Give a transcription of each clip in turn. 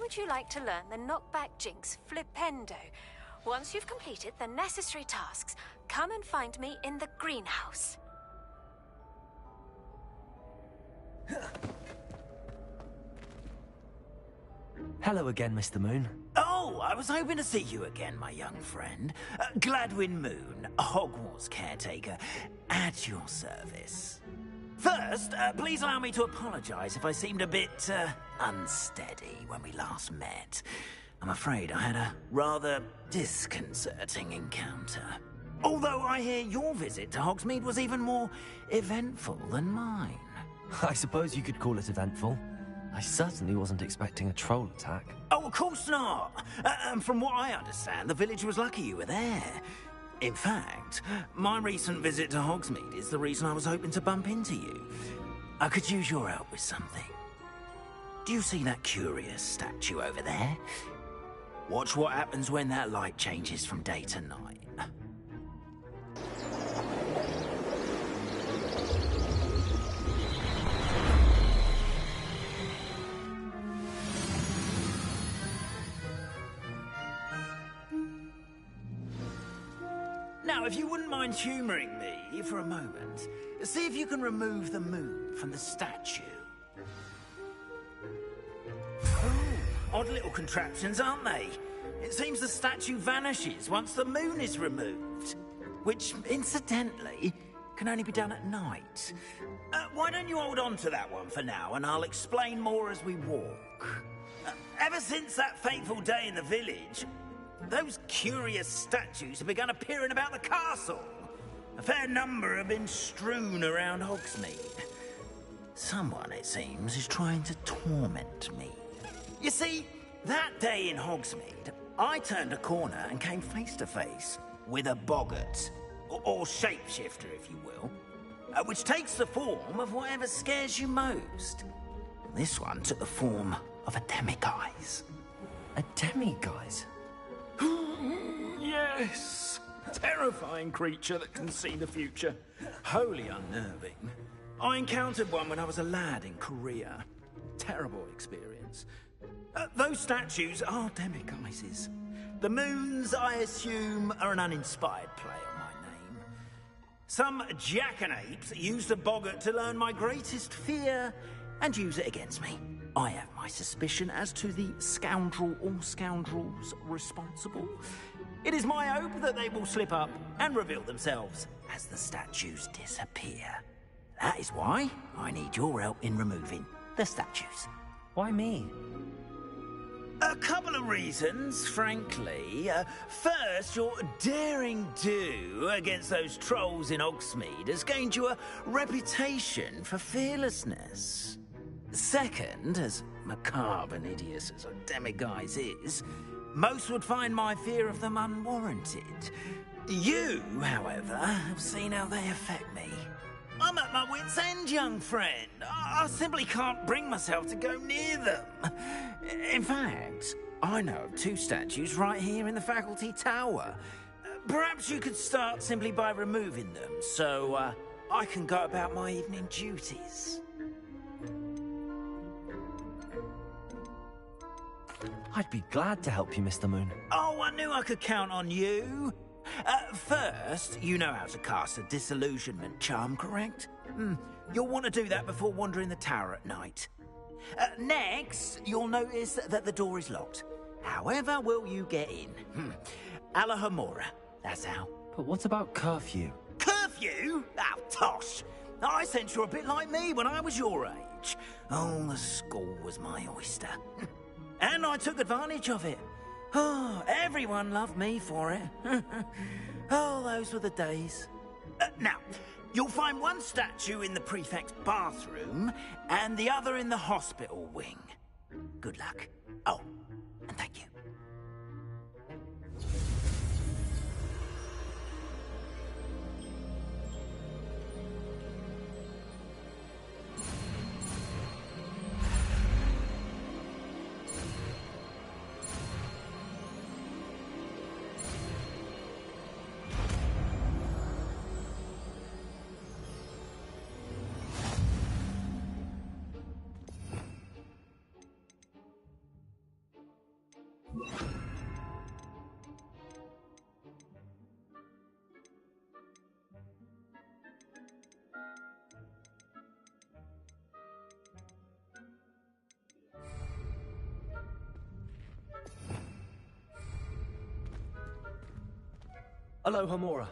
would you like to learn the knockback jinx flipendo? Once you've completed the necessary tasks, come and find me in the greenhouse. Hello again, Mr. Moon. Oh, I was hoping to see you again, my young friend. Gladwin Moon, Hogwarts caretaker, at your service. First, please allow me to apologize if I seemed a bit, unsteady when we last met. I'm afraid I had a rather disconcerting encounter. Although I hear your visit to Hogsmeade was even more eventful than mine. I suppose you could call it eventful. I certainly wasn't expecting a troll attack. Oh, of course not. And from what I understand, the village was lucky you were there. In fact, my recent visit to Hogsmeade is the reason I was hoping to bump into you. I could use your help with something. Do you see that curious statue over there? Watch what happens when that light changes from day to night. Now, if you wouldn't mind humouring me for a moment, see if you can remove the moon from the statue. Oh, odd little contraptions, aren't they? It seems the statue vanishes once the moon is removed. Which, incidentally, can only be done at night. Why don't you hold on to that one for now, and I'll explain more as we walk. Ever since that fateful day in the village, those curious statues have begun appearing about the castle. A fair number have been strewn around Hogsmeade. Someone, it seems, is trying to torment me. You see, that day in Hogsmeade, I turned a corner and came face to face with a boggart, or shapeshifter, if you will, which takes the form of whatever scares you most. This one took the form of a demiguise. A demiguise? Yes! Terrifying creature that can see the future. Wholly unnerving. I encountered one when I was a lad in Korea. Terrible experience. Those statues are demiguises. The moons, I assume, are an uninspired play on my name. Some jackanapes used a boggart to learn my greatest fear and use it against me. I have my suspicion as to the scoundrel or scoundrels responsible. It is my hope that they will slip up and reveal themselves as the statues disappear. That is why I need your help in removing the statues. Why me? A couple of reasons, frankly. First, your daring do against those trolls in Hogsmeade has gained you a reputation for fearlessness. Second, as macabre and hideous as a demiguise is, most would find my fear of them unwarranted. You, however, have seen how they affect me. I'm at my wit's end, young friend. I simply can't bring myself to go near them. In fact, I know of two statues right here in the faculty tower. Perhaps you could start simply by removing them, so I can go about my evening duties. I'd be glad to help you, Mr. Moon. Oh, I knew I could count on you. First, you know how to cast a disillusionment charm, correct? You'll want to do that before wandering the tower at night. Next, you'll notice that the door is locked. However will you get in? Alahomora, that's how. But what about curfew? Curfew? Oh, tosh. I sense you're a bit like me when I was your age. Oh, the school was my oyster. And I took advantage of it. Oh, everyone loved me for it. Oh, those were the days. Now, you'll find one statue in the prefect's bathroom and the other in the hospital wing. Good luck. Oh, and thank you. Aloha Mora.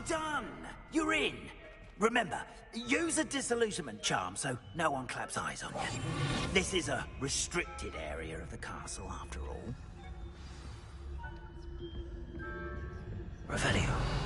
Done! You're in! Remember, use a disillusionment charm so no one claps eyes on you. This is a restricted area of the castle, after all. Revelio.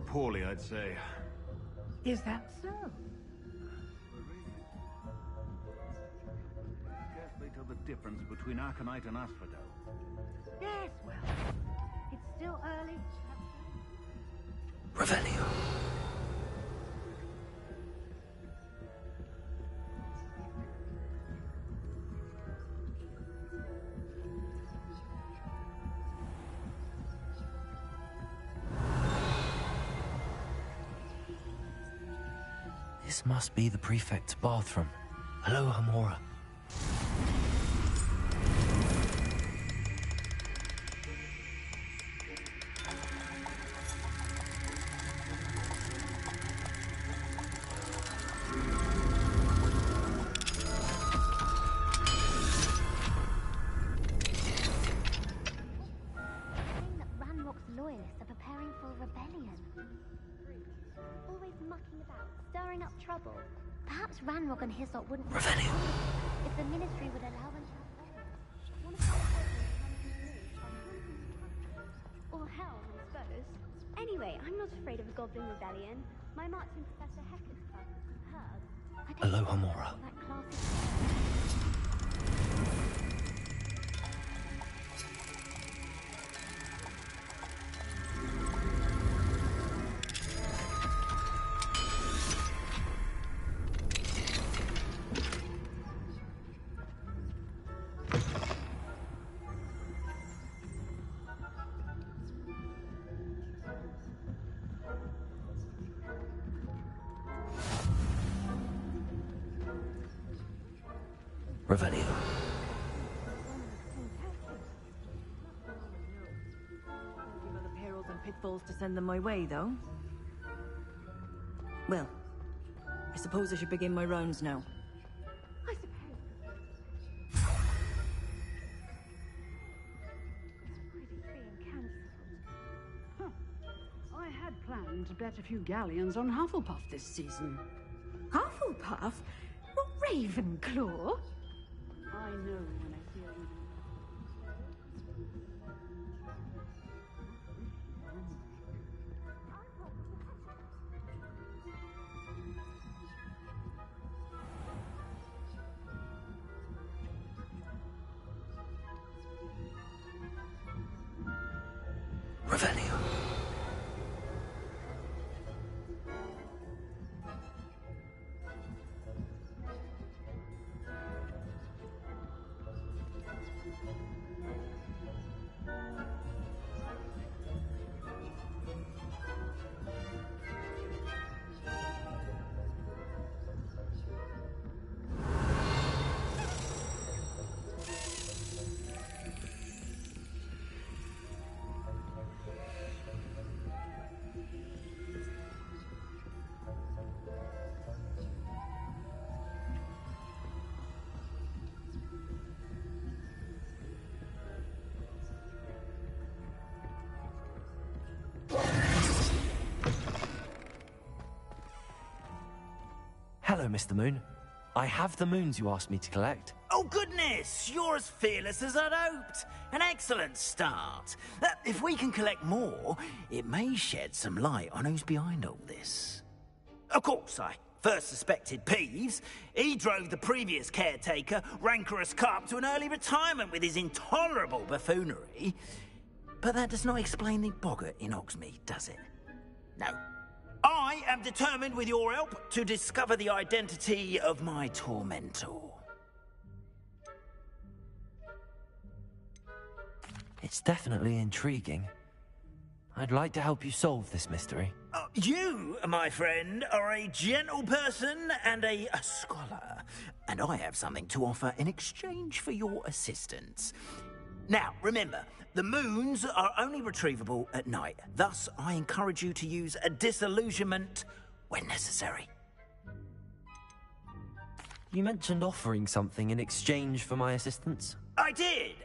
poorly, I'd say. Is that so? Scarcely tell the difference between Arcanite and Asphodel. Yes, well, it's still early. Revelio. This must be the prefect's bathroom. Hello, Hamora. Loyalists are preparing for a rebellion. Always mucking about, stirring up trouble. Perhaps Ranrock and Hislop wouldn't... Revelio. If the Ministry would allow them to have or Helm, I suppose. Anyway, I'm not afraid of a Goblin rebellion. My marching Professor Hector's class is superb. Hello, Hamora. That class is... Revelio. Give other perils and pitfalls to send them my way, though. Well, I suppose I should begin my rounds now. I suppose. Pretty free and cancelled. I had planned to bet a few galleons on Hufflepuff this season. Hufflepuff? Not Ravenclaw? I know when I see a Revelio. Hello, Mr. Moon. I have the moons you asked me to collect. Oh, goodness! You're as fearless as I'd hoped. An excellent start. If we can collect more, it may shed some light on who's behind all this. Of course, I first suspected Peeves. He drove the previous caretaker, Rancorous Carp, to an early retirement with his intolerable buffoonery. But that does not explain the boggart in Hogsmeade, does it? No. I am determined, with your help, to discover the identity of my tormentor. It's definitely intriguing. I'd like to help you solve this mystery. You, my friend, are a gentle person and a scholar, and I have something to offer in exchange for your assistance. Now, remember, the moons are only retrievable at night. Thus, I encourage you to use a disillusionment when necessary. You mentioned offering something in exchange for my assistance? I did.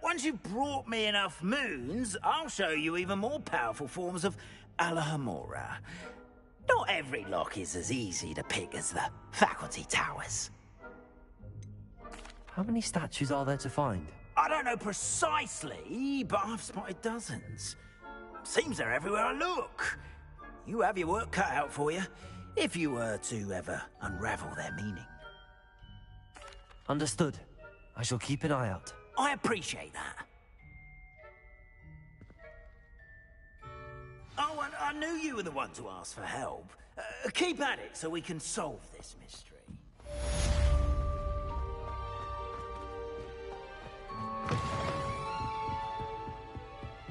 Once you've brought me enough moons, I'll show you even more powerful forms of Alohomora. Not every lock is as easy to pick as the faculty towers. How many statues are there to find? I don't know precisely, but I've spotted dozens. Seems they're everywhere I look. you have your work cut out for you, if you were to ever unravel their meaning. Understood. I shall keep an eye out. I appreciate that. Oh, and I knew you were the one to ask for help. Keep at it so we can solve this mystery.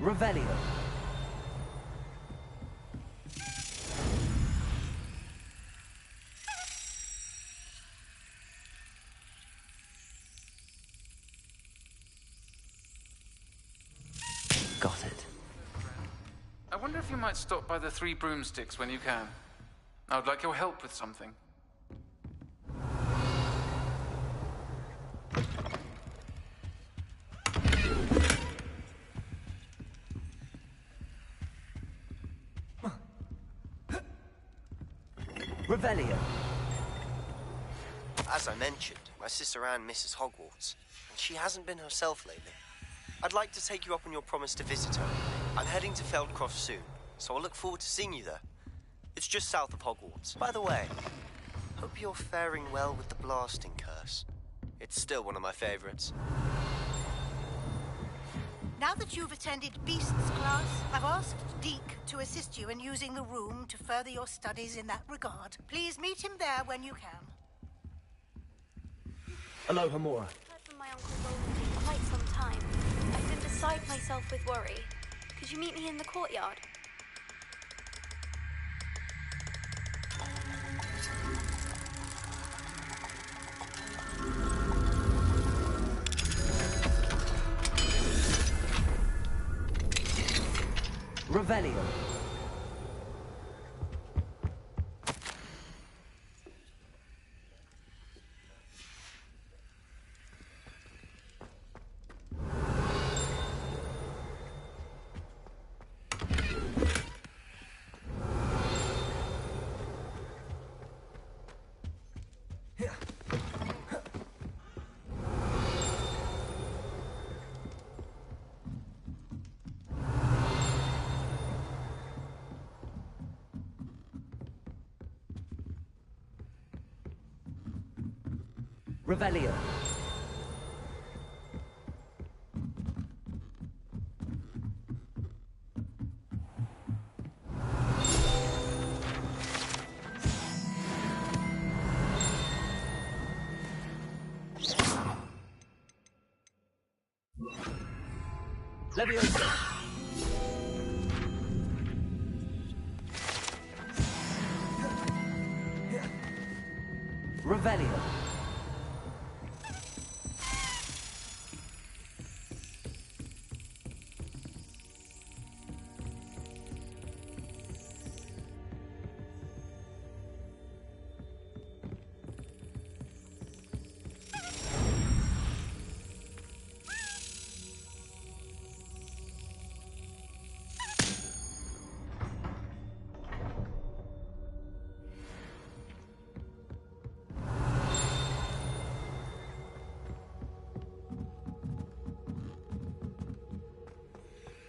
Revelio. Got it. I wonder if you might stop by the Three Broomsticks when you can. I would like your help with something. Revelio. As I mentioned, my sister Anne misses Hogwarts, and she hasn't been herself lately. I'd like to take you up on your promise to visit her. I'm heading to Feldcroft soon, so I'll look forward to seeing you there. It's just south of Hogwarts. By the way, hope you're faring well with the blasting curse. It's still one of my favorites. Now that you've attended Beasts class, I've asked Deke to assist you in using the room to further your studies in that regard. Please meet him there when you can. Aloha, Mora. I've heard from my Uncle Roland in quite some time. I've been beside myself with worry. Could you meet me in the courtyard? Revelio. Revelio. Leviosa. Revelio.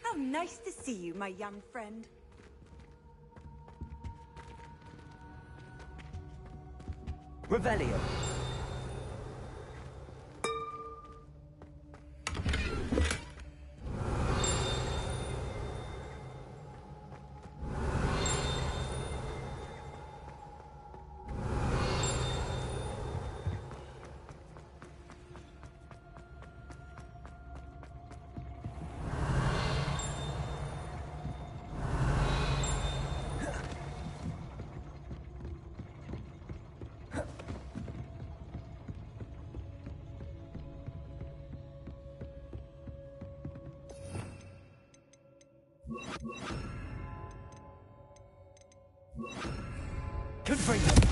How nice to see you, my young friend. Revelio. Confringo.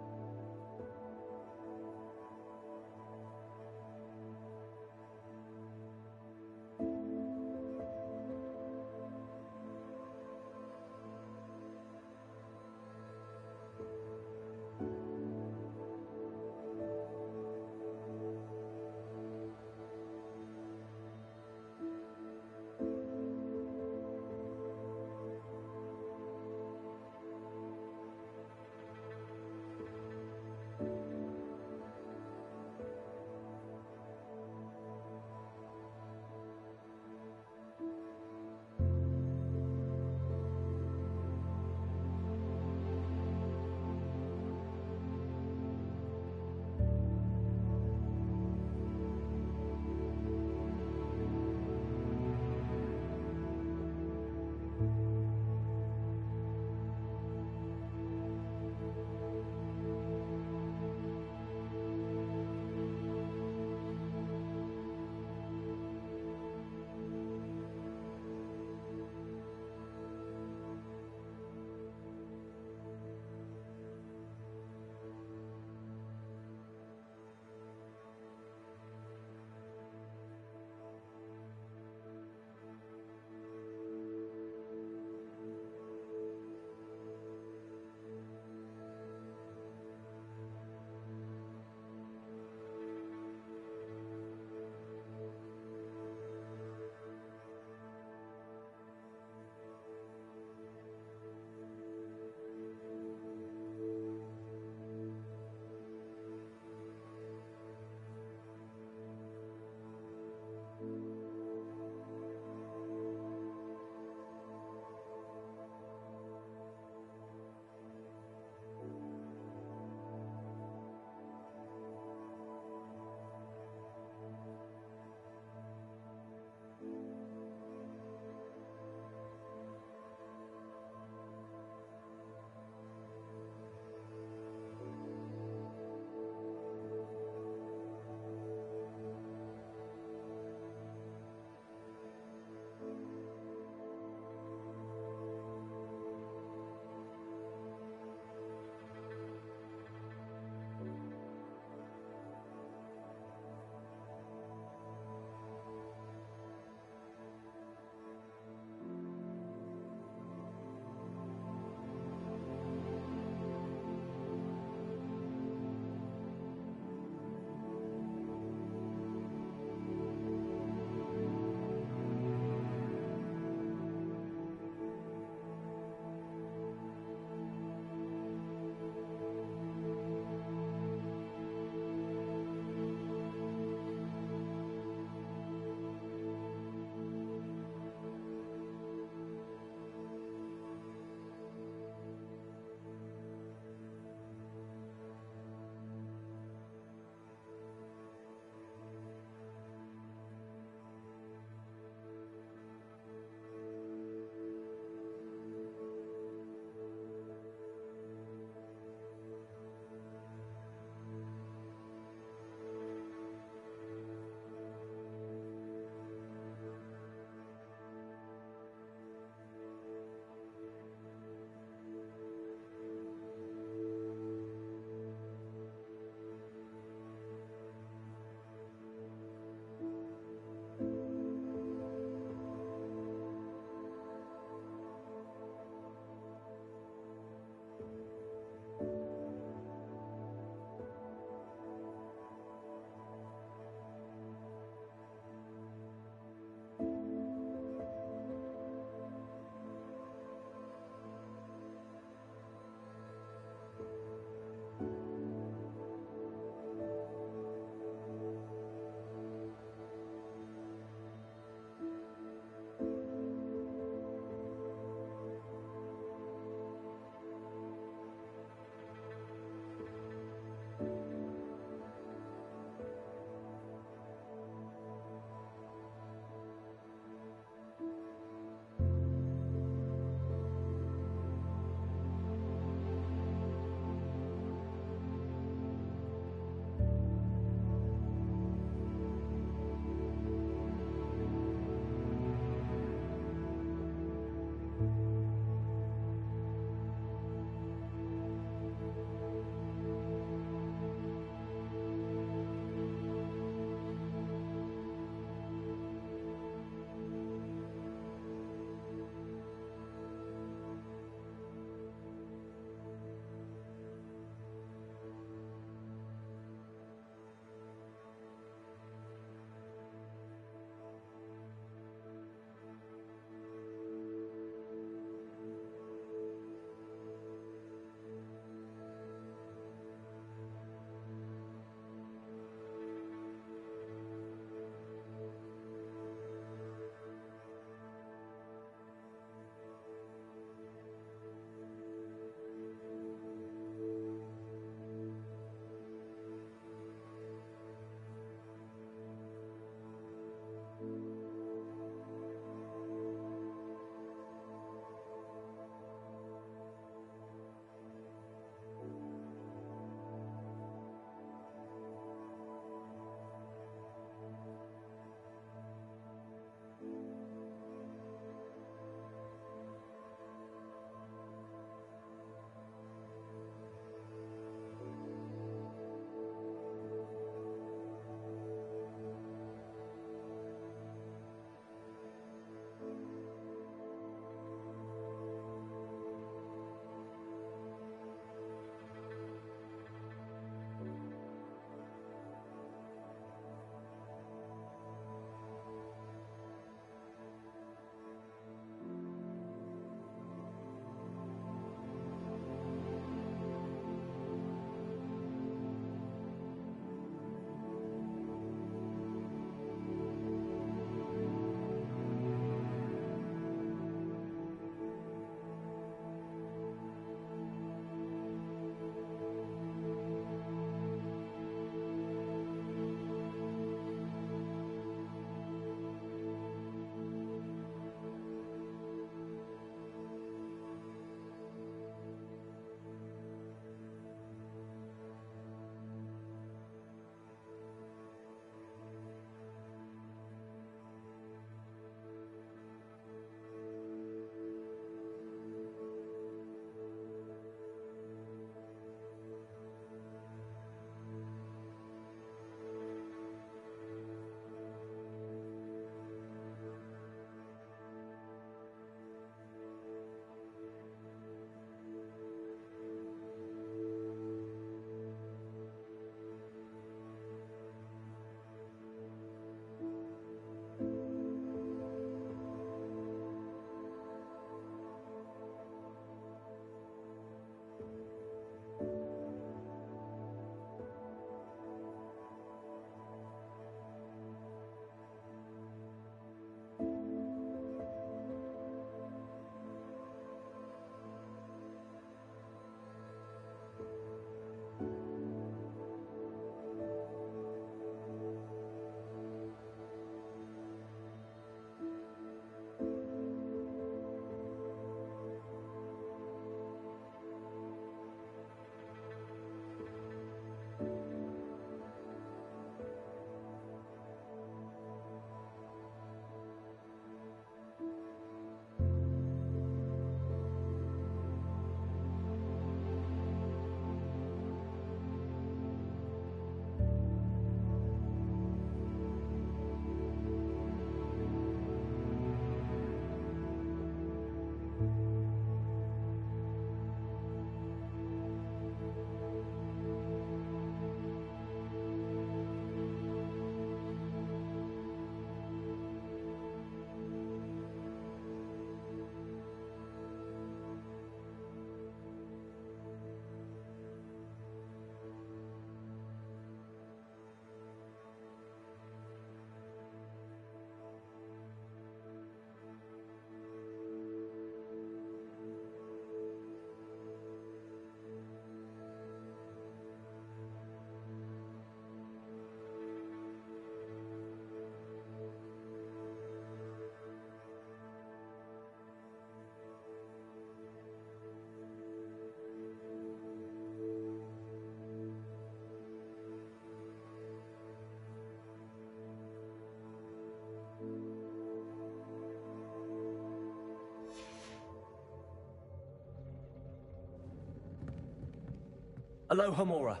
Aloha Mora.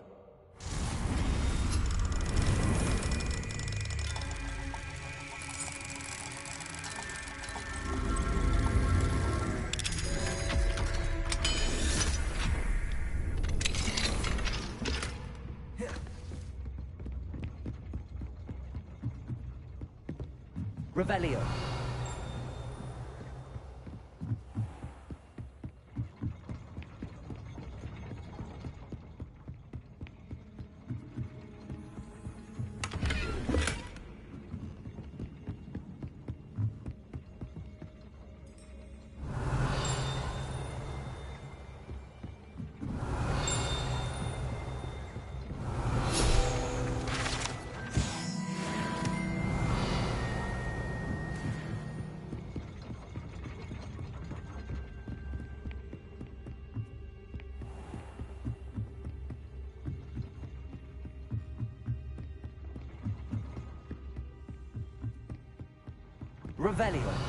Revelio. Revelio.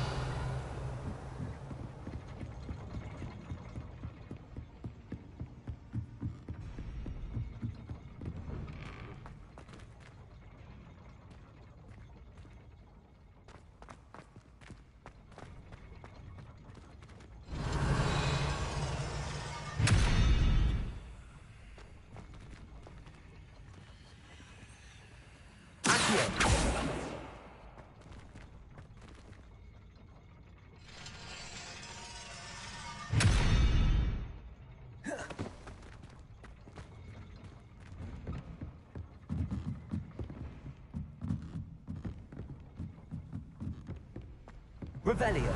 Revelio.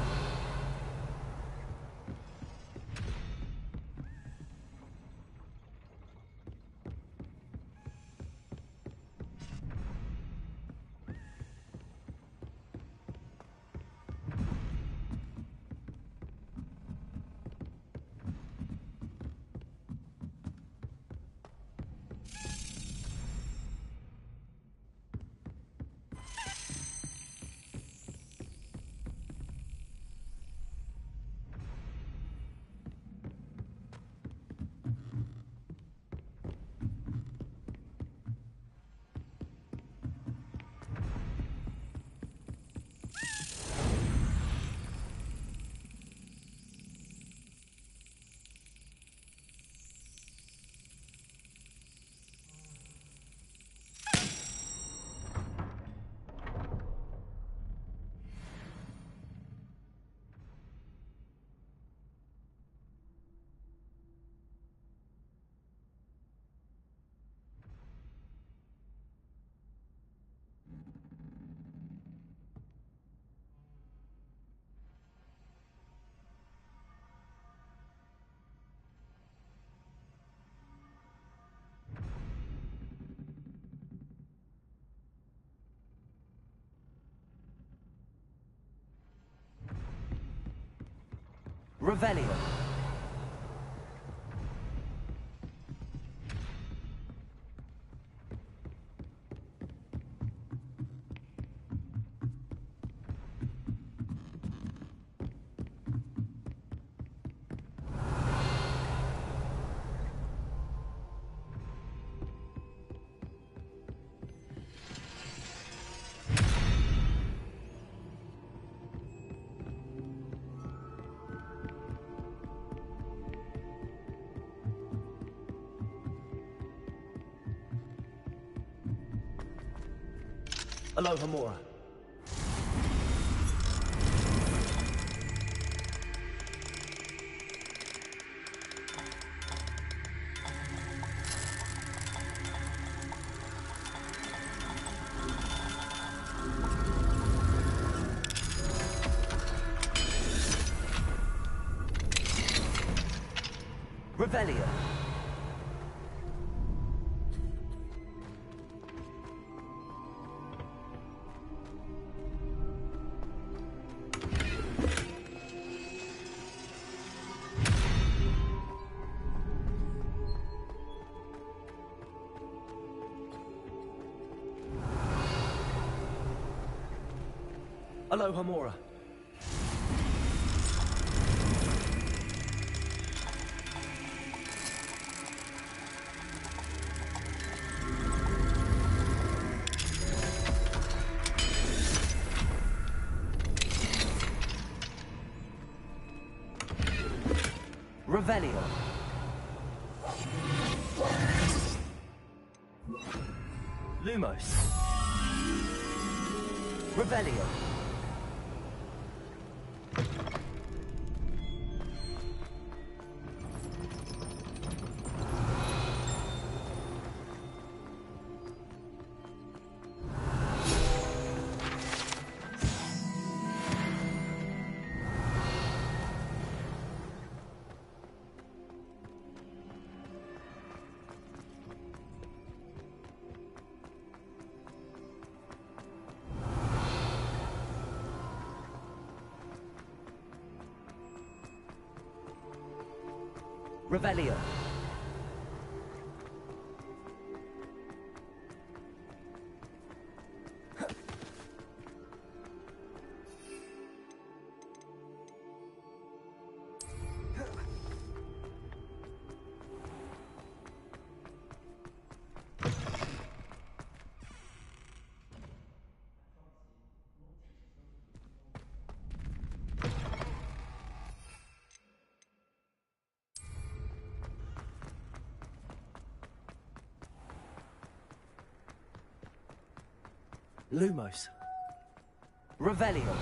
Revelio. Aloha Mora. Revelio. Aloha Mora. Revelio. Lumos. Revelio. Revelio. Lumos. Revelio.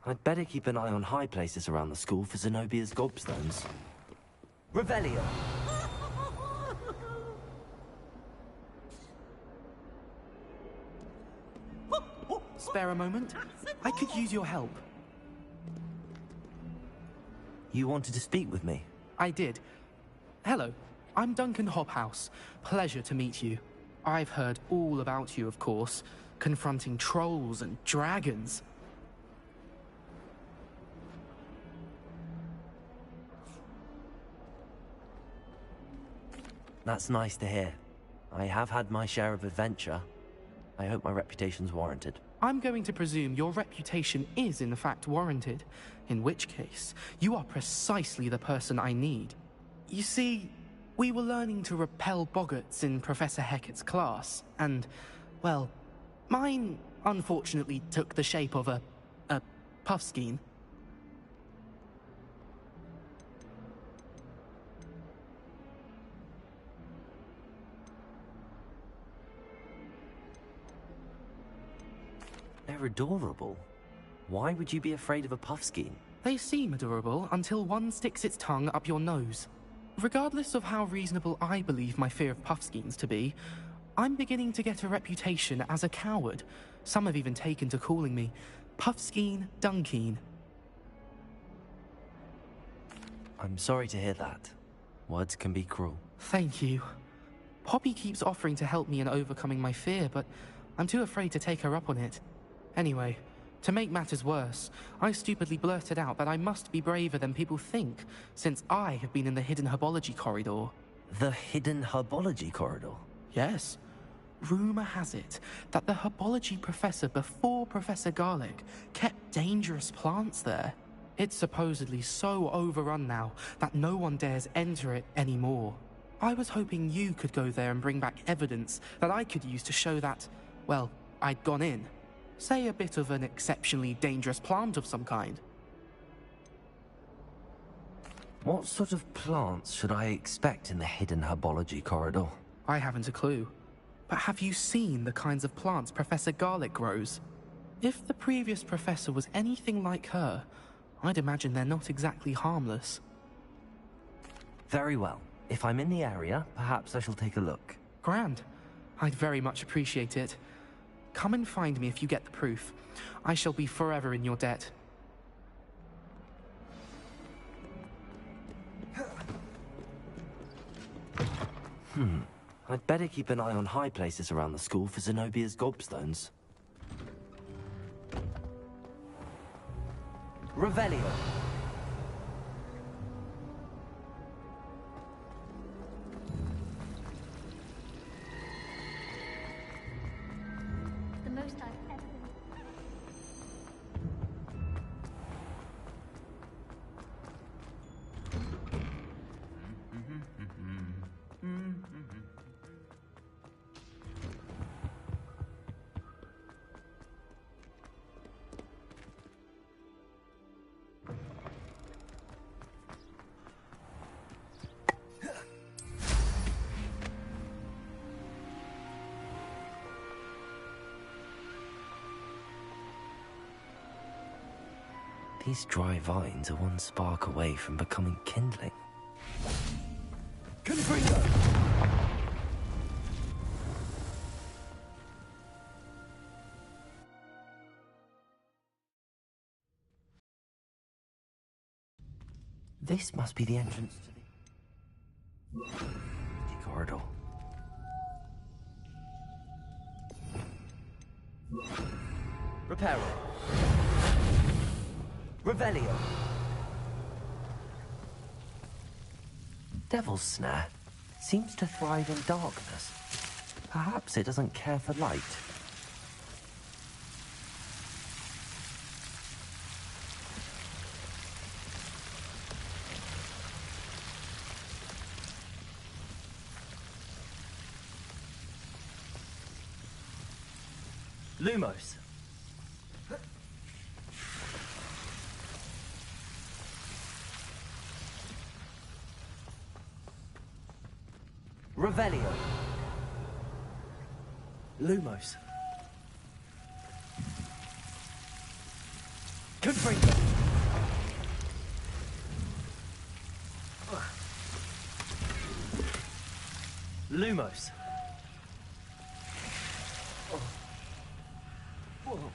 I'd better keep an eye on high places around the school for Zenobia's gobstones. Revelio. Spare a moment? I could use your help. You wanted to speak with me? I did. Hello, I'm Duncan Hobhouse. Pleasure to meet you. I've heard all about you, of course, confronting trolls and dragons. That's nice to hear. I have had my share of adventure. I hope my reputation's warranted. I'm going to presume your reputation is in fact warranted, in which case, you are precisely the person I need. You see, we were learning to repel boggarts in Professor Hecat's class, and, well, mine unfortunately took the shape of a puffskein. They're adorable. Why would you be afraid of a puffskein? They seem adorable until one sticks its tongue up your nose. Regardless of how reasonable I believe my fear of puffskeins to be, I'm beginning to get a reputation as a coward. Some have even taken to calling me Puffskein Dunkeen. I'm sorry to hear that. Words can be cruel. Thank you. Poppy keeps offering to help me in overcoming my fear, but I'm too afraid to take her up on it. Anyway, to make matters worse, I stupidly blurted out that I must be braver than people think, since I have been in the hidden herbology corridor. The hidden herbology corridor? Yes. Rumor has it that the herbology professor before Professor Garlic kept dangerous plants there. It's supposedly so overrun now that no one dares enter it anymore. I was hoping you could go there and bring back evidence that I could use to show that, well, I'd gone in. Say a bit of an exceptionally dangerous plant of some kind. What sort of plants should I expect in the hidden herbology corridor? I haven't a clue. But have you seen the kinds of plants Professor Garlic grows? If the previous professor was anything like her, I'd imagine they're not exactly harmless. Very well. If I'm in the area, perhaps I shall take a look. Grand. I'd very much appreciate it. Come and find me if you get the proof. I shall be forever in your debt. I'd better keep an eye on high places around the school for Zenobia's gobstones. Revelio. The most I've ever been. These dry vines are one spark away from becoming kindling. Confringo! This must be the entrance to the corridor. Reparo. Revelio. Devil's Snare seems to thrive in darkness. Perhaps it doesn't care for light. Lumos. Revelio. Lumos. Confringo. Lumos. Whoa.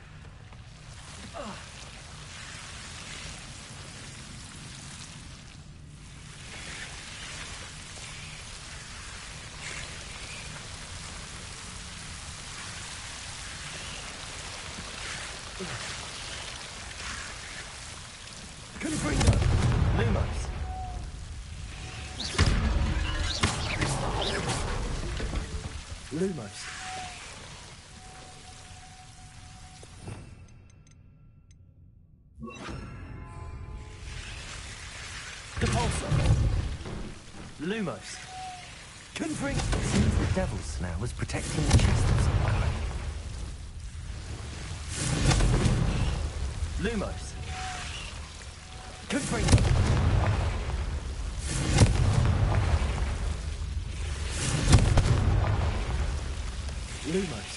Confringo. Lumos. Lumos. Depulso. Lumos. Confringo. Seems the Devil's Snare was protecting the chest of some kind. Lumos. Confringo. Lumos.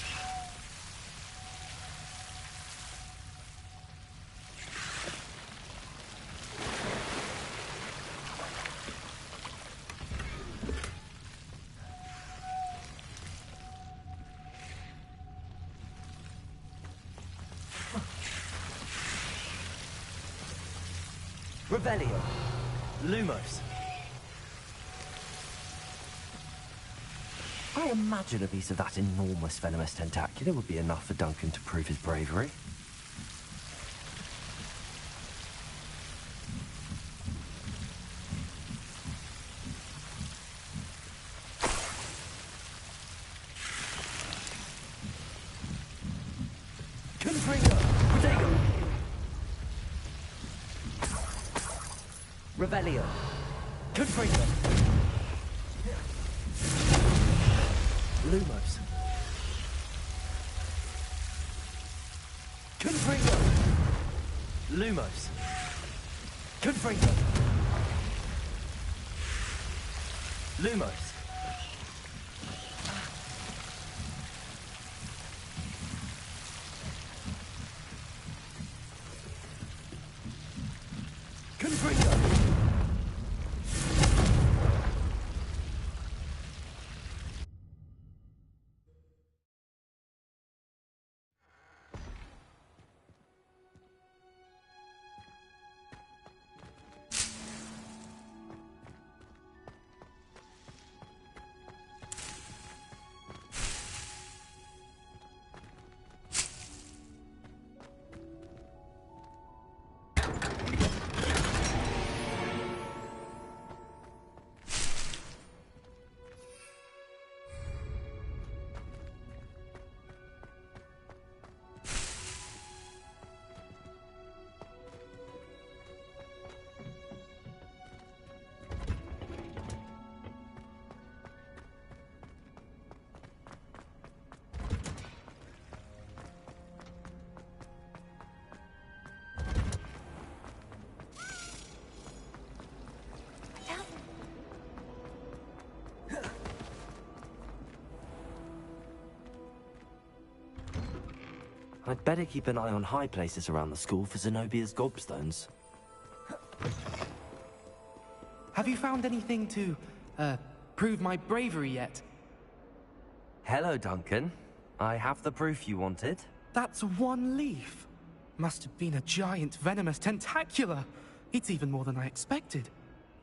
Revelio. Lumos. I imagine a piece of that enormous venomous tentacular would be enough for Duncan to prove his bravery. Confringo. Protego. Revelio. Confringo. Lumos. Confringo. Lumos. Confringo. Lumos. Confringo. I'd better keep an eye on high places around the school for Zenobia's gobstones. Have you found anything to, prove my bravery yet? Hello, Duncan. I have the proof you wanted. That's one leaf. Must have been a giant venomous tentacula. It's even more than I expected.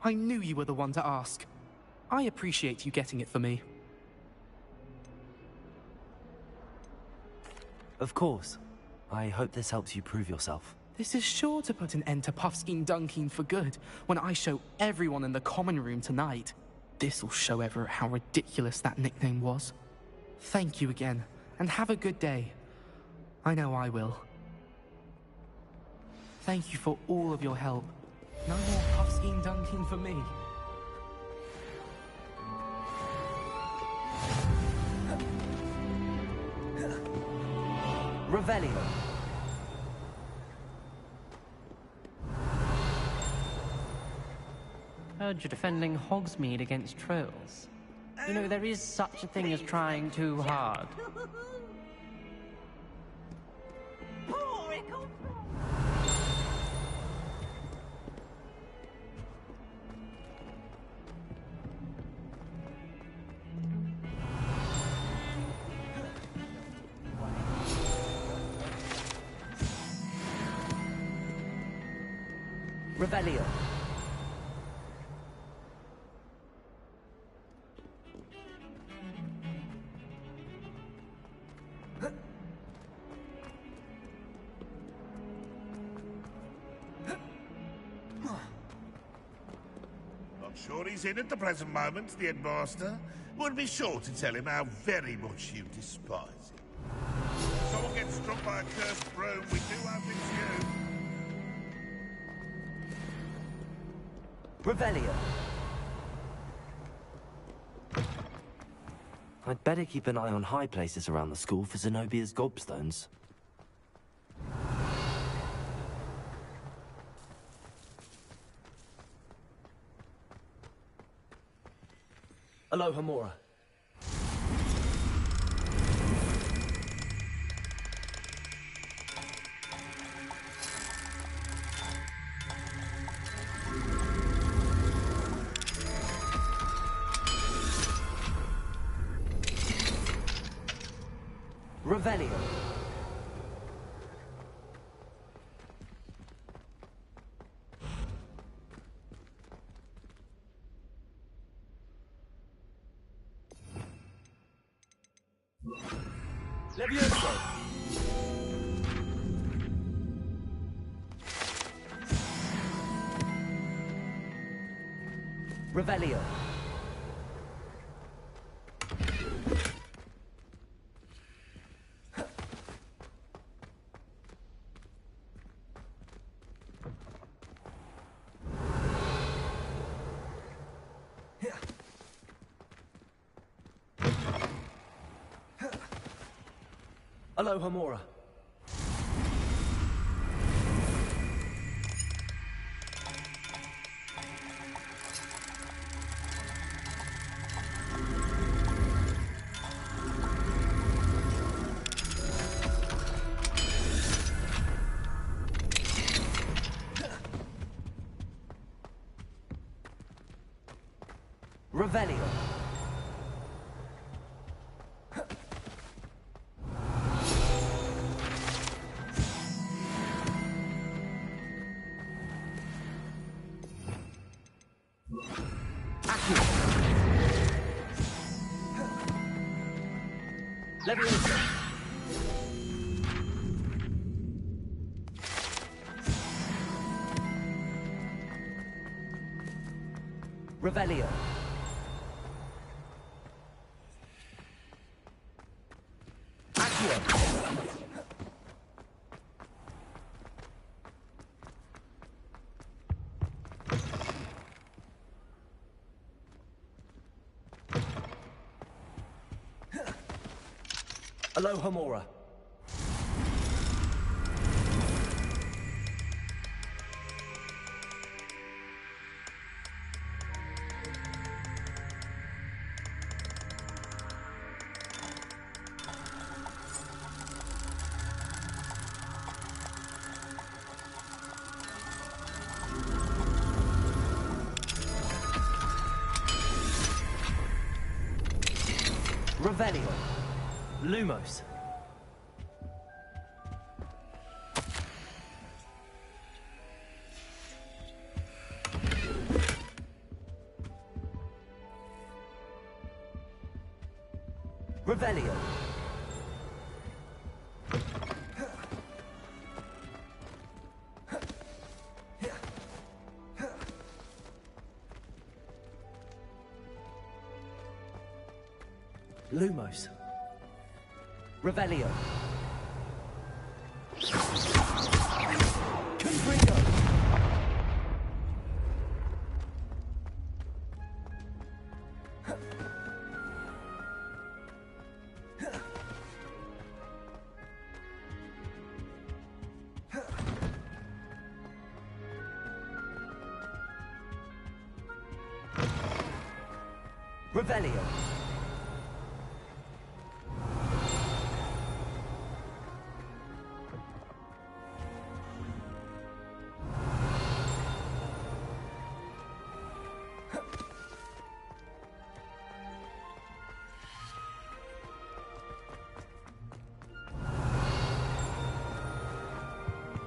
I knew you were the one to ask. I appreciate you getting it for me. Of course. I hope this helps you prove yourself. This is sure to put an end to Puffskein Dunkeen for good when I show everyone in the common room tonight. This'll show Everett how ridiculous that nickname was. Thank you again, and have a good day. I know I will. Thank you for all of your help. No more Puffskein Dunkeen for me. Revelio. Heard you're defending Hogsmeade against trolls. You know, there is such a thing as trying too hard. Revelio. Not sure he's in at the present moment, the headmaster. Would be sure to tell him how very much you despise him. If someone gets struck by a cursed broom, we do have it's you. Revelio. I'd better keep an eye on high places around the school for Zenobia's gobstones. Aloha Mora. Revelio. Levioso. Revelio. Aloha Mora. Revelio. Levioso. Revelio. Aloha Mora. Revelio. Lumos. Revelio. Lumos. Revelio. Confringo. Revelio.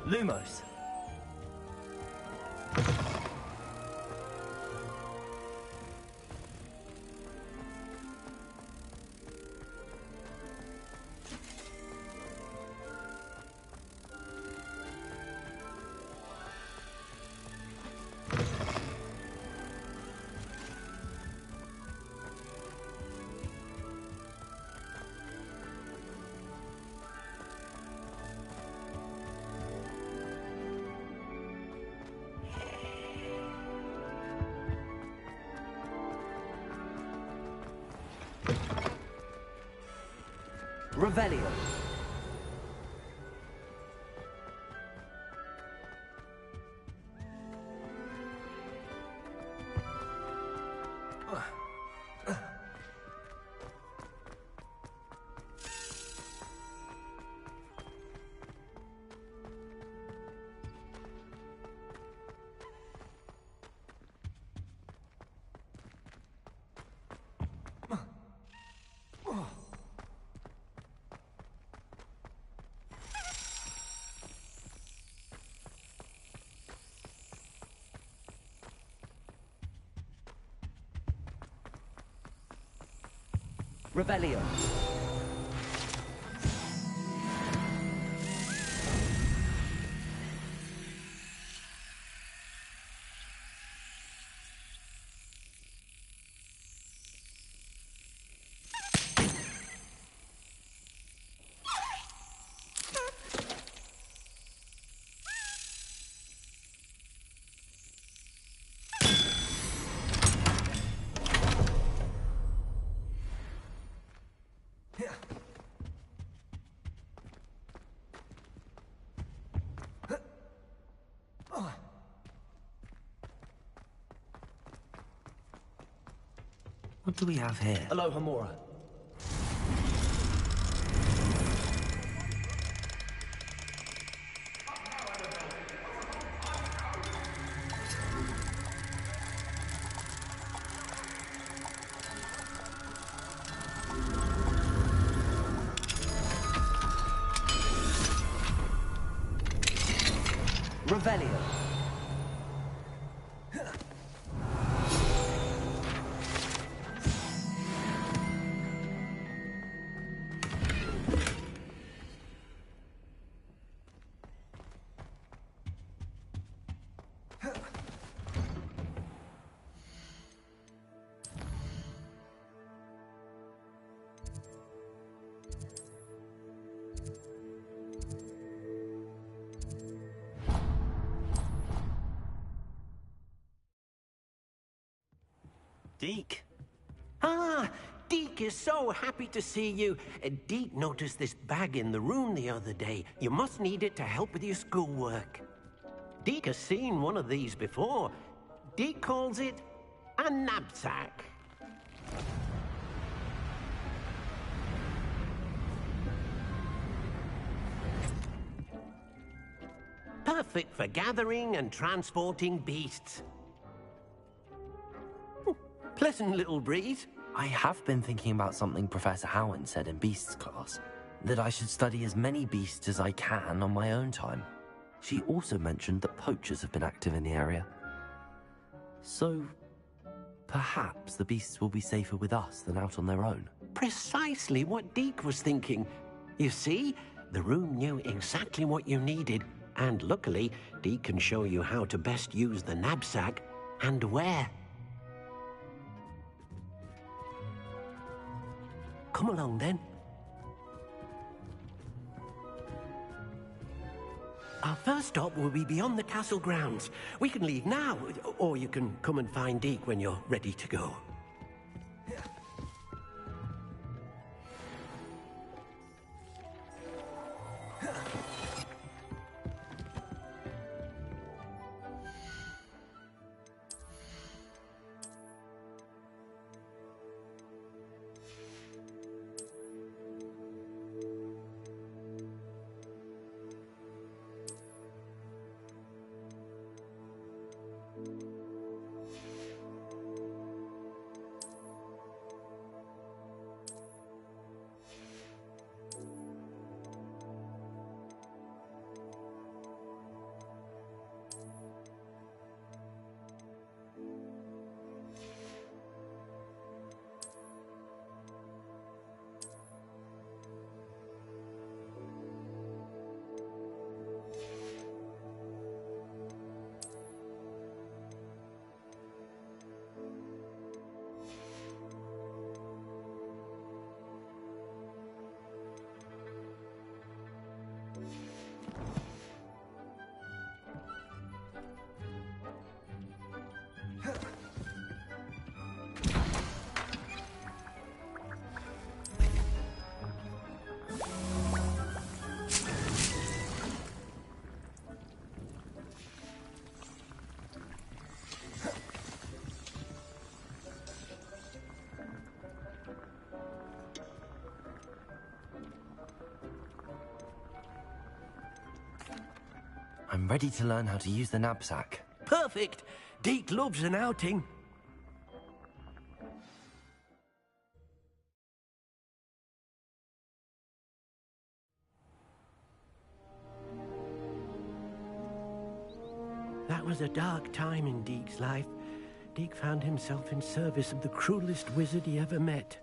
Lumos. Revelio. Revelio. What do we have here? Aloha Mora. Revelio. Deke. Ah, Deke is so happy to see you. Deke noticed this bag in the room the other day. You must need it to help with your schoolwork. Deke has seen one of these before. Deke calls it a knapsack. Perfect for gathering and transporting beasts. Pleasant little breeze. I have been thinking about something Professor Howard said in Beasts class, that I should study as many beasts as I can on my own time. She also mentioned that poachers have been active in the area. So, perhaps the beasts will be safer with us than out on their own. Precisely what Deke was thinking. You see, the room knew exactly what you needed, and luckily, Deke can show you how to best use the knapsack and where. Come along, then. Our first stop will be beyond the castle grounds. We can leave now, or you can come and find Deke when you're ready to go. I'm ready to learn how to use the knapsack. Perfect! Deke loves an outing. That was a dark time in Deke's life. Deke found himself in service of the cruelest wizard he ever met.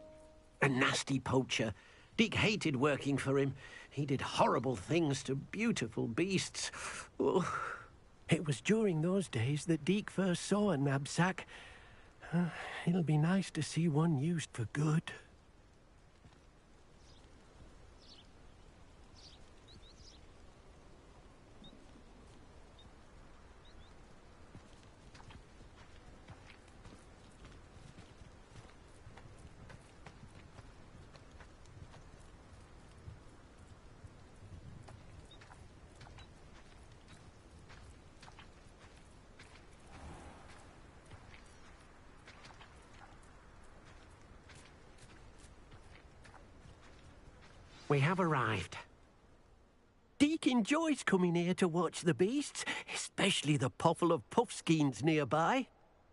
A nasty poacher. Deke hated working for him. He did horrible things to beautiful beasts. Oh. It was during those days that Deke first saw a knapsack. It'll be nice to see one used for good. We have arrived. Deke enjoys coming here to watch the beasts, especially the puffle of puffskeins nearby.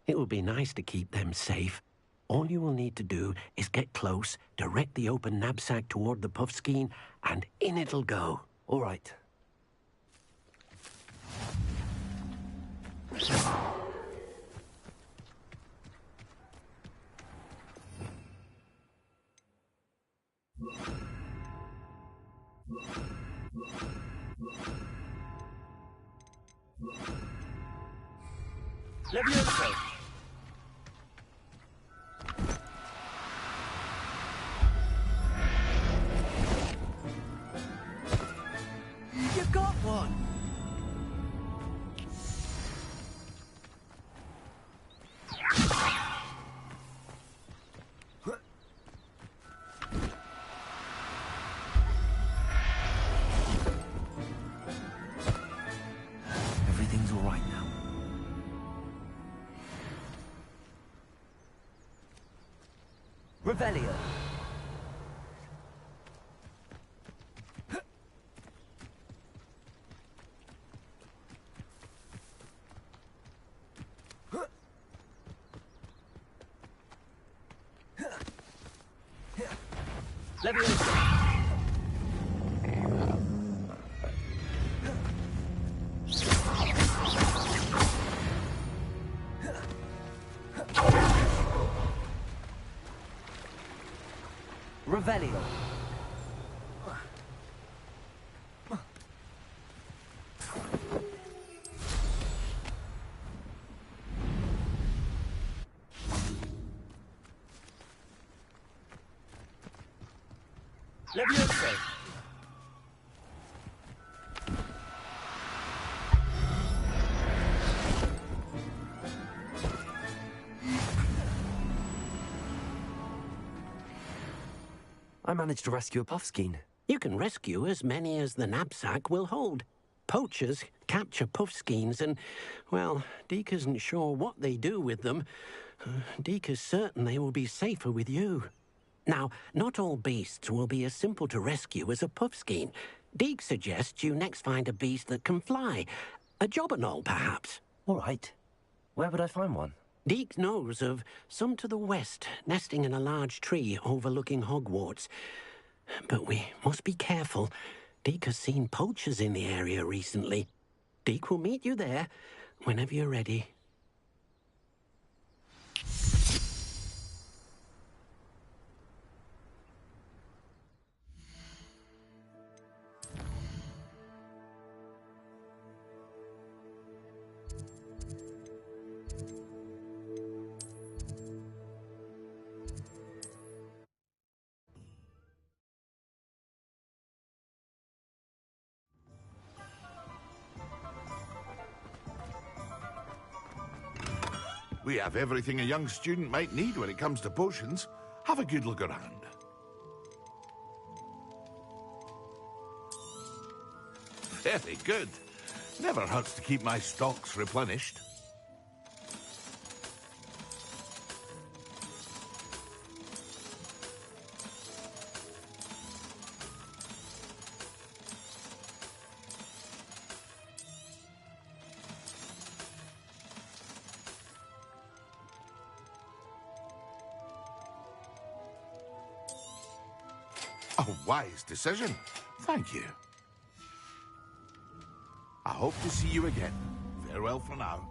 It will be nice to keep them safe. All you will need to do is get close, direct the open knapsack toward the puffskein, and in it'll go. All right. Levioso! You got one! Everything's all right now. Revelio. Leviosa! Revelio. Leviosa! I managed to rescue a puffskein. You can rescue as many as the knapsack will hold. Poachers capture puffskeins and, well, Deke isn't sure what they do with them. Deke is certain they will be safer with you. Now, not all beasts will be as simple to rescue as a puffskein. Deke suggests you next find a beast that can fly. A jobberknoll, perhaps. All right. Where would I find one? Deke knows of some to the west, nesting in a large tree overlooking Hogwarts. But we must be careful. Deke has seen poachers in the area recently. Deke will meet you there whenever you're ready. We have everything a young student might need when it comes to potions. Have a good look around. Very good. Never hurts to keep my stocks replenished. A wise decision. Thank you. I hope to see you again. Farewell for now.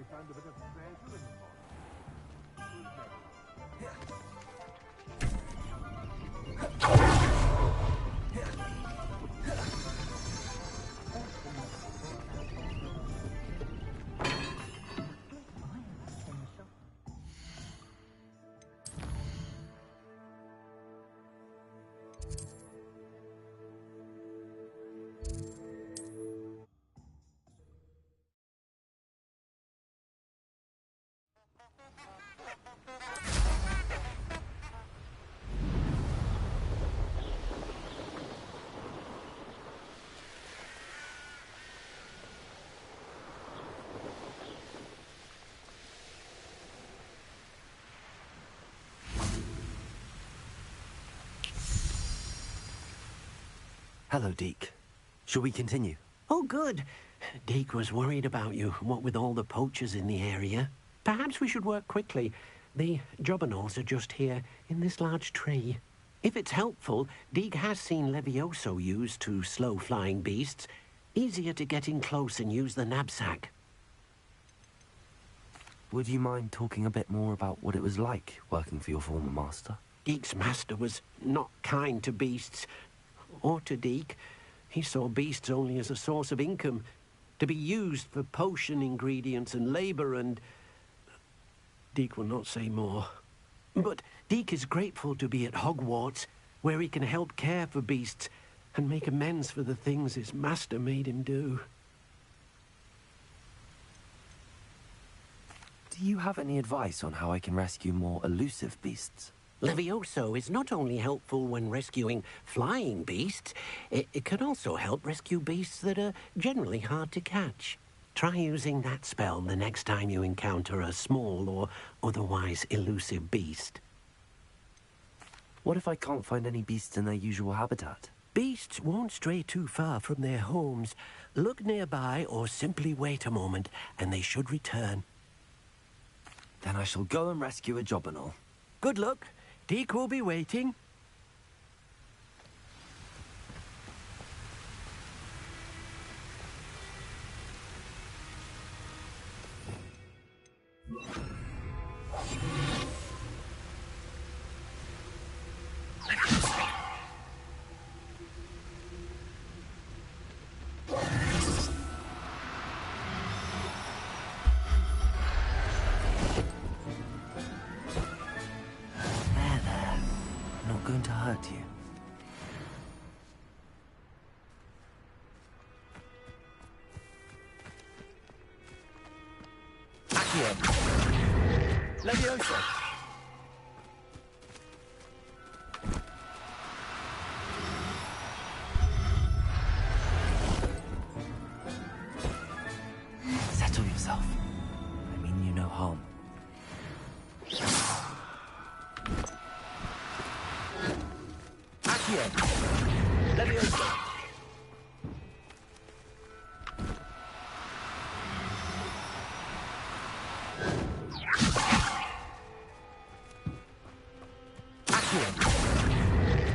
We found a bit of treasure in the Hello, Deke. Shall we continue? Oh, good. Deke was worried about you, what with all the poachers in the area. Perhaps we should work quickly. The jobberknolls are just here, in this large tree. If it's helpful, Deke has seen Levioso used to slow flying beasts. Easier to get in close and use the knapsack. Would you mind talking a bit more about what it was like working for your former master? Deke's master was not kind to beasts, or to Deke. He saw beasts only as a source of income, to be used for potion ingredients and labour, and Deke will not say more. But Deke is grateful to be at Hogwarts, where he can help care for beasts and make amends for the things his master made him do. Do you have any advice on how I can rescue more elusive beasts? Levioso is not only helpful when rescuing flying beasts, it can also help rescue beasts that are generally hard to catch. Try using that spell the next time you encounter a small or otherwise elusive beast. What if I can't find any beasts in their usual habitat? Beasts won't stray too far from their homes. Look nearby or simply wait a moment and they should return. Then I shall go and rescue a jobberknoll. Good luck. Deke will be waiting. Going to hurt you. Accio. Levioso. Settle yourself. I mean you no harm. Levioso.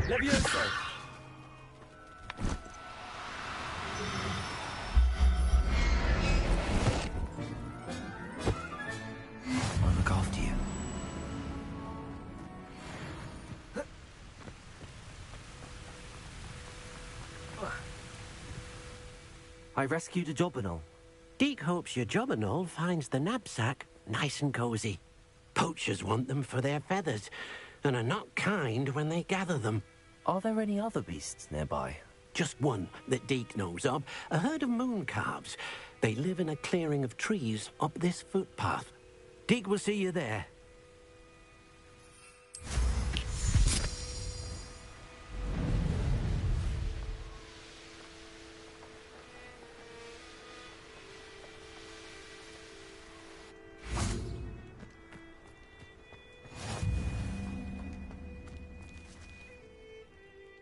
Levioso. I'll look after you. I rescued a jobberknoll. Deke hopes your jobberknoll finds the knapsack nice and cozy. Poachers want them for their feathers, and are not kind when they gather them. Are there any other beasts nearby? Just one that Deke knows of, a herd of moon calves. They live in a clearing of trees up this footpath. Deke will see you there.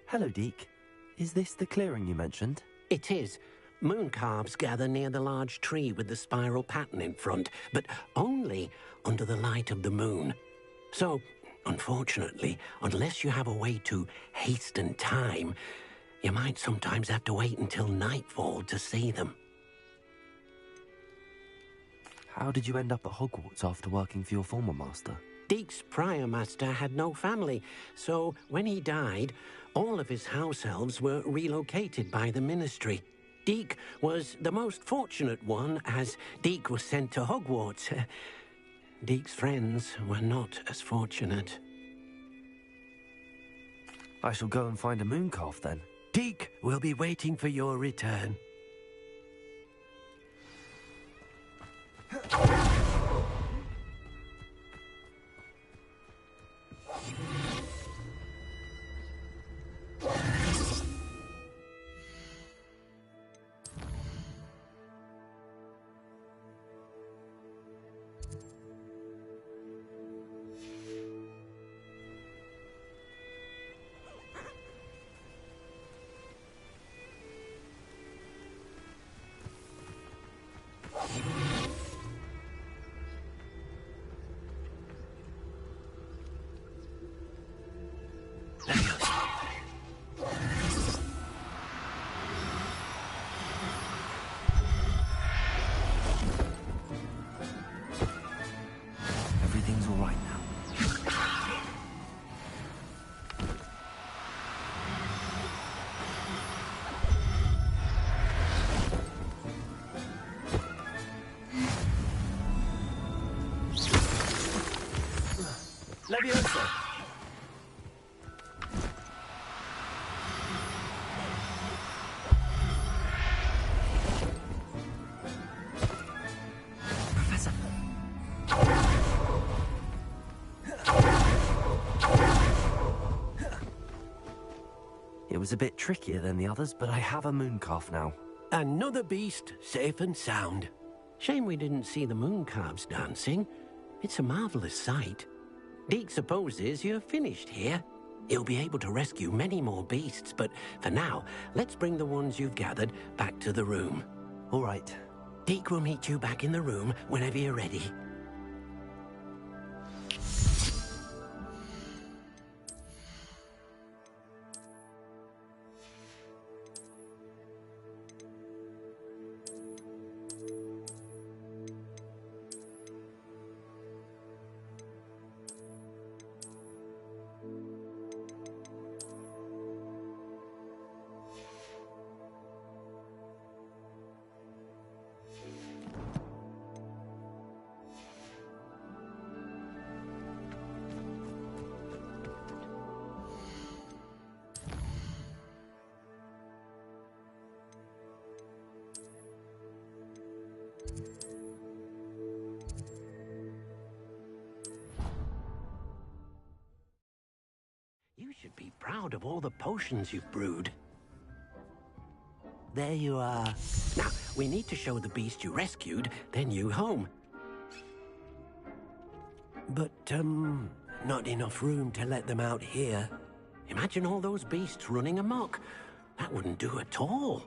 Hello, Deke. Is this the clearing you mentioned? It is. Moon calves gather near the large tree with the spiral pattern in front, but only under the light of the moon. So, unfortunately, unless you have a way to hasten time, you might sometimes have to wait until nightfall to see them. How did you end up at Hogwarts after working for your former master? Deek's prior master had no family, so when he died, all of his house elves were relocated by the ministry. Deek was the most fortunate one, as Deek was sent to Hogwarts. Deek's friends were not as fortunate. I shall go and find a mooncalf then. Deek will be waiting for your return. Everything's all right now. Leviosa! Professor! It was a bit trickier than the others, but I have a mooncalf now. Another beast, safe and sound. Shame we didn't see the mooncalves dancing. It's a marvelous sight. Deek supposes you're finished here. He'll be able to rescue many more beasts, but for now, let's bring the ones you've gathered back to the room. All right. Deek will meet you back in the room whenever you're ready. You should be proud of all the potions you've brewed. There you are. Now, we need to show the beast you rescued their new home. But, not enough room to let them out here. Imagine all those beasts running amok. That wouldn't do at all.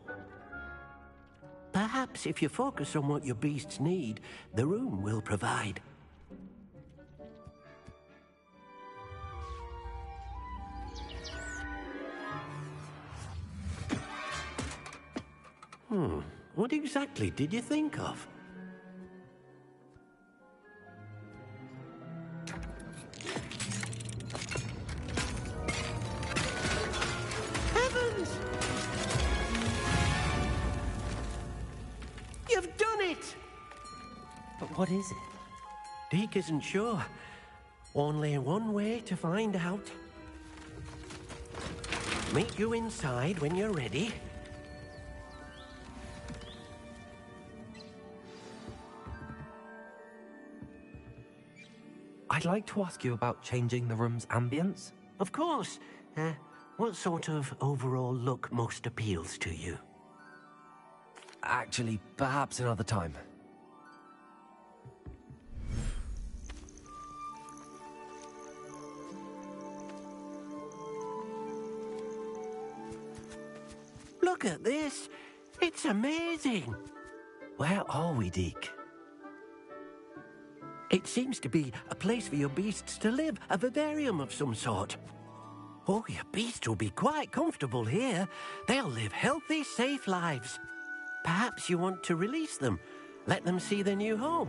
Perhaps if you focus on what your beasts need, the room will provide. What exactly did you think of? Heavens! You've done it! But what is it? Deek isn't sure. Only one way to find out. Meet you inside when you're ready. I'd like to ask you about changing the room's ambience. Of course. What sort of overall look most appeals to you? Actually, perhaps another time. Look at this. It's amazing. Where are we, Deek? It seems to be a place for your beasts to live, a vivarium of some sort. Oh, your beasts will be quite comfortable here. They'll live healthy, safe lives. Perhaps you want to release them, let them see their new home.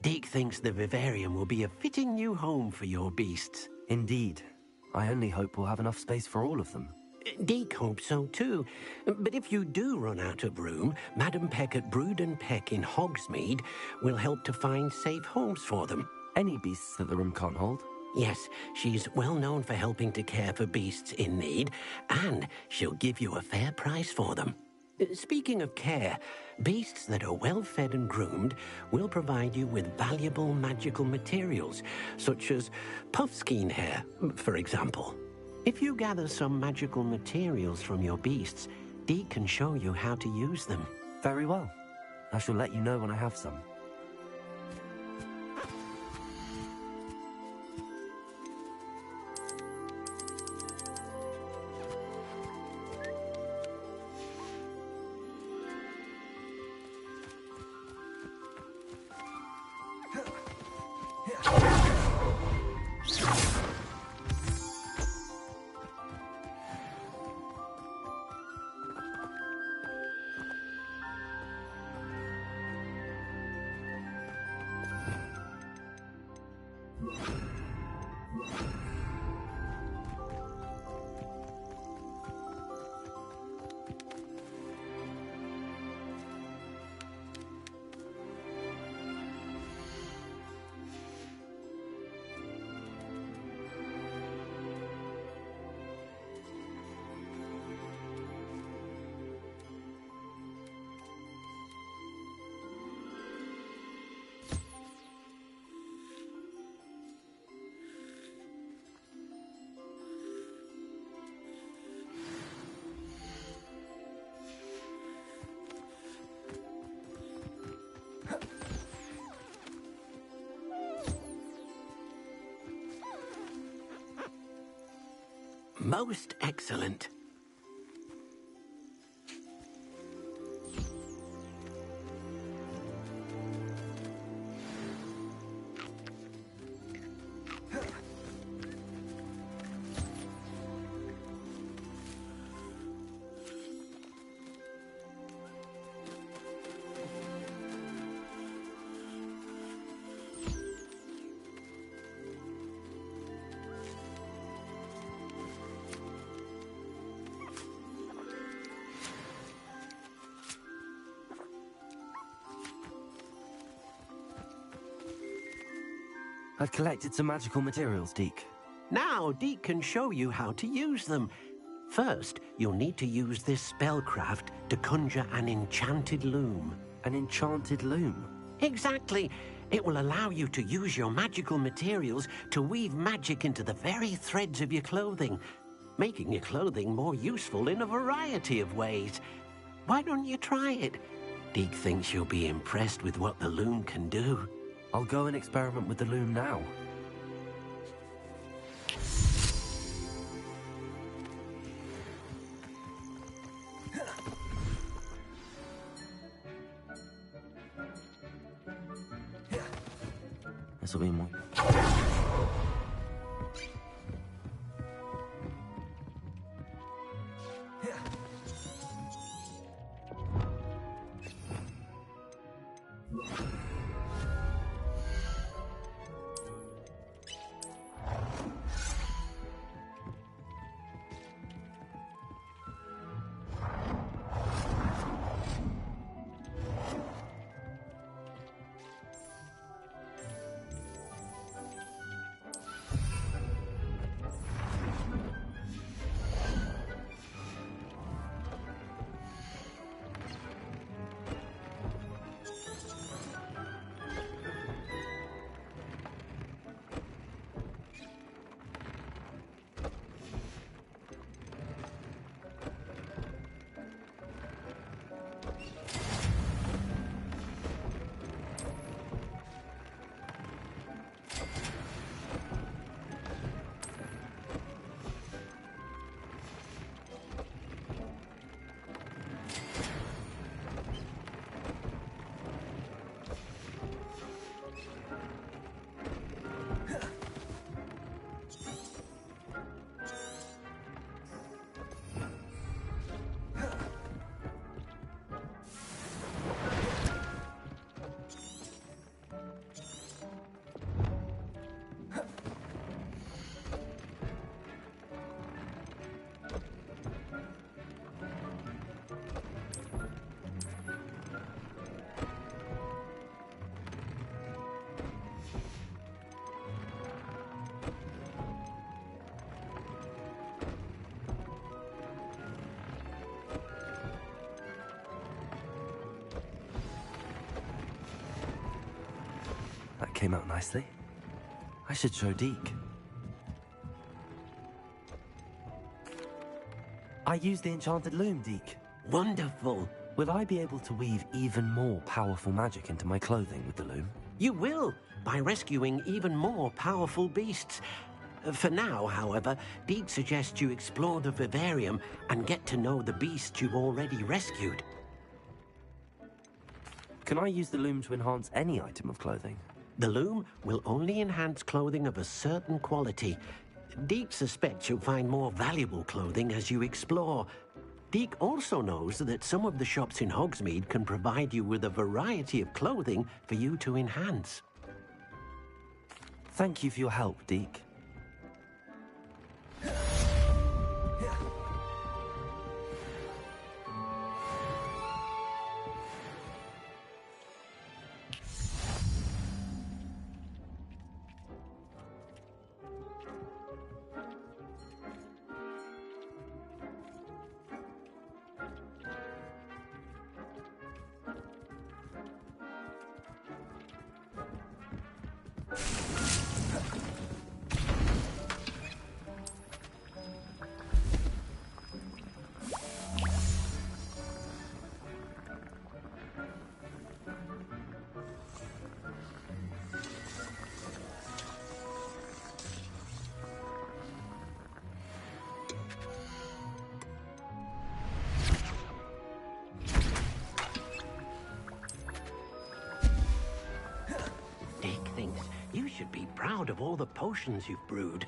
Deke thinks the vivarium will be a fitting new home for your beasts. Indeed. I only hope we'll have enough space for all of them. Deke hopes so too. But if you do run out of room, Madam Peck at Brood and Peck in Hogsmeade will help to find safe homes for them. Any beasts that the room can't hold? Yes, she's well known for helping to care for beasts in need, and she'll give you a fair price for them. Speaking of care, beasts that are well fed and groomed will provide you with valuable magical materials, such as puffskein hair, for example. If you gather some magical materials from your beasts, Deke can show you how to use them. Very well. I shall let you know when I have some. Most excellent. I've collected some magical materials, Deke. Now Deke can show you how to use them. First, you'll need to use this spellcraft to conjure an enchanted loom. An enchanted loom? Exactly. It will allow you to use your magical materials to weave magic into the very threads of your clothing, making your clothing more useful in a variety of ways. Why don't you try it? Deke thinks you'll be impressed with what the loom can do. I'll go and experiment with the loom now. This will be more. came out nicely. I should show Deke. I used the enchanted loom, Deke. Wonderful. Will I be able to weave even more powerful magic into my clothing with the loom? You will, by rescuing even more powerful beasts. For now, however, Deke suggests you explore the vivarium and get to know the beasts you've already rescued. Can I use the loom to enhance any item of clothing? The loom will only enhance clothing of a certain quality. Deke suspects you'll find more valuable clothing as you explore. Deke also knows that some of the shops in Hogsmeade can provide you with a variety of clothing for you to enhance. Thank you for your help, Deke. Deke thinks you should be proud of all the potions you've brewed.